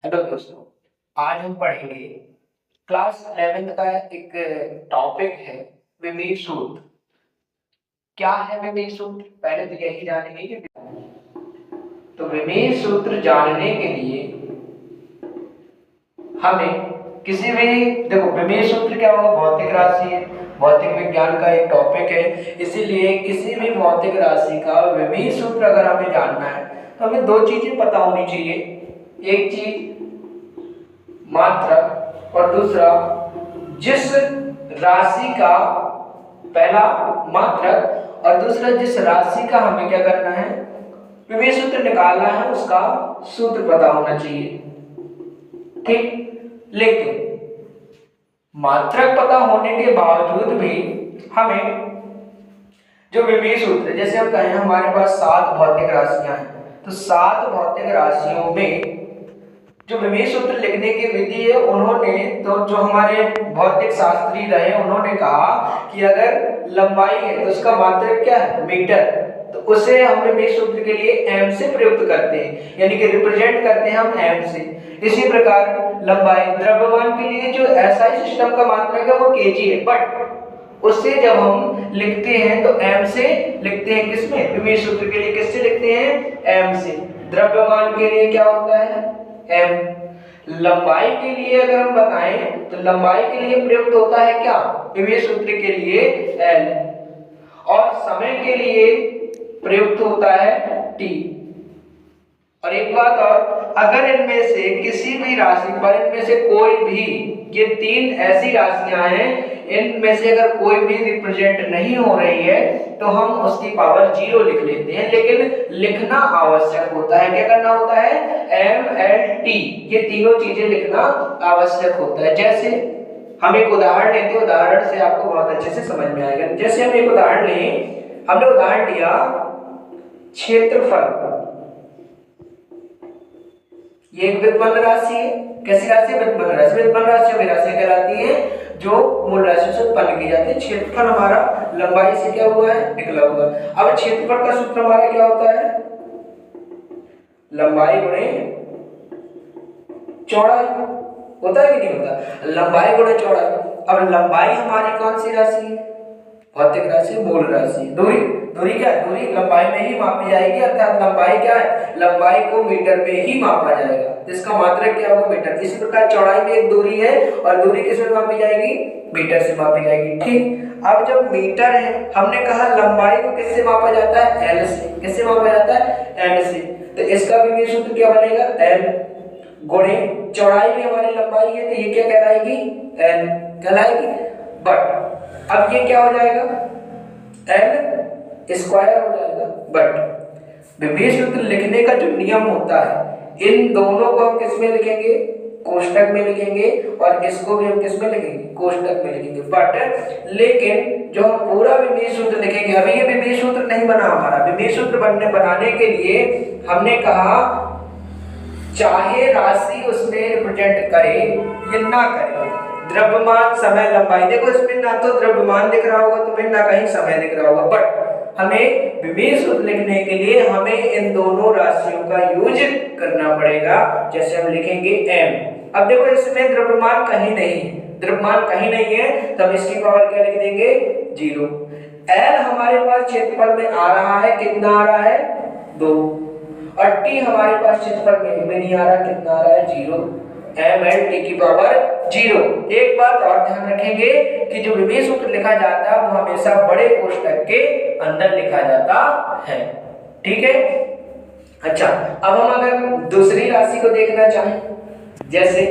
Hello दोस्तों, आज हम पढ़ेंगे क्लास 11th का एक टॉपिक है विमीय सूत्र। क्या है विमीय सूत्र? पहले तो यही जानेंगे कि तो विमीय सूत्र जानने के लिए हमें किसी भी देखो विमीय सूत्र क्या होगा, भौतिक राशि है, भौतिक विज्ञान का एक टॉपिक है। इसीलिए किसी भी भौतिक राशि का विमीय सूत्र अगर हमें जानना है तो हमें दो चीजें पता होनी चाहिए। एक चीज मात्रक और दूसरा जिस राशि का, पहला मात्रक और दूसरा जिस राशि का हमें क्या करना है, विमीय सूत्र निकालना है, उसका सूत्र पता होना चाहिए। ठीक, लेकिन मात्रक पता होने के बावजूद भी हमें जो विमीय सूत्र, जैसे हम कहें हमारे पास 7 भौतिक राशियां हैं, तो 7 भौतिक राशियों में जो विमीय सूत्र लिखने की विधि है, उन्होंने तो जो हमारे भौतिक शास्त्री रहे उन्होंने कहा कि अगर लंबाई है तो उसका मात्रक क्या है, मीटर, तो उसे हम विमीय सूत्र के लिए m से प्रयुक्त करते हैं, यानी कि रिप्रेजेंट करते हैं हम m से। इसी प्रकार लंबाई, द्रव्यमान के लिए जो SI सिस्टम का मात्रक है वो kg है, बट उससे जब हम लिखते हैं तो m से लिखते हैं। किसमें? विमीय सूत्र के लिए किससे लिखते हैं? m से। द्रव्यमान के लिए क्या होता है? m। लंबाई के लिए अगर हम बताएं तो लंबाई के लिए प्रयुक्त होता है क्या, विमीय सूत्र के लिए l, और समय के लिए प्रयुक्त होता है t। और एक बात और, अगर इनमें से किसी भी राशि पर, इनमें से कोई भी, ये 3 ऐसी राशियां हैं, इनमें से अगर कोई भी रिप्रेजेंट नहीं हो रही है तो हम उसकी पावर 0 लिख लेते हैं, लेकिन लिखना आवश्यक होता है। क्या करना होता है? m l t, ये तीनों चीजें लिखना आवश्यक होता है। जैसे हम एक उदाहरण लेते हैं, उदाहरण से आपको बहुत अच्छे से समझ में आएगा। जैसे हम एक उदाहरण लें, हमने उदाहरण लिया क्षेत्रफल। ये एक व्युत्पन्न राशि है। कैसी राशि है? व्युत्पन्न राशि। व्युत्पन्न राशि वे राशि कहलाती है जो मूल राशि से उत्पन्न की जाती है। क्षेत्रफल हमारा लंबाई से क्या हुआ है, निकला हुआ है। अब क्षेत्रफल का सूत्र हमारा क्या होता है? लंबाई गुणे चौड़ाई। होता है कि नहीं होता? लंबाई गुणे चौड़ाई। अब लंबाई हमारी कौन सी राशि है? भौतिक राशि, मूल राशि। दूरी, दूरी क्या है? दूरी लंबाई में ही मापी जाएगी, अर्थात लंबाई क्या है, लंबाई को मीटर में ही मापा जाएगा, जिसका मात्रक क्या होगा, मीटर। इसी प्रकार चौड़ाई भी एक दूरी है, और दूरी किसमें मापी जाएगी? मीटर से मापी जाएगी। ठीक, अब जब मीटर है, हमने कहा लंबाई को किससे मापा जाता है? एल से। किससे मापा जाता है? एल से। तो इसका विमीय सूत्र क्या बनेगा? एल गुणे चौड़ाई भी हमारी लंबाई है, तो ये क्या कहलाएगी? एल कहलाएगी। बट अब ये क्या हो जाएगा? एल स्क्वायर हो जाएगा। बट विमीय सूत्र लिखने का जो नियम होता है, इन दोनों को हम किस में लिखेंगे? कोष्टक में लिखेंगे, और इसको भी हम किस में लिखेंगे? कोष्टक में लिखेंगे। बट लेकिन जो हम पूरा विमीय सूत्र लिखेंगे, अभी ये विमीय सूत्र नहीं बना हमारा। विमीय सूत्र बनाने के लिए हमने कहा चाहे राशि उसमें रिप्रेजेंट करे या ना करे, द्रव्यमान, समय, लंबाई, देखो इसमें ना तो द्रव्यमान दिख रहा होगा तुम्हें, ना कहीं समय दिख रहा होगा, बट हमें विमीय सूत्र लिखने के लिए हमें इन दोनों राशियों का यूज करना पड़ेगा। जैसे हम लिखेंगे m। अब देखो इसमें द्रव्यमान कहीं नहीं है, द्रव्यमान कहीं नहीं है, तो हम इसकी पावर क्या लिख देंगे? 0। l हमारे पास क्षेत्रफल में आ रहा है, कितना आ रहा है? 2, और t हमारे पास क्षेत्रफल में नहीं आ रहा, कितना आ रहा है? 0। m l t की पावर 0। एक बात और ध्यान रखेंगे कि जो विमीय सूत्र लिखा जाता है वो हमेशा बड़े कोष्टक के अंदर लिखा जाता है। ठीक है। अच्छा, अब हम अगर दूसरी राशि को देखना चाहें, जैसे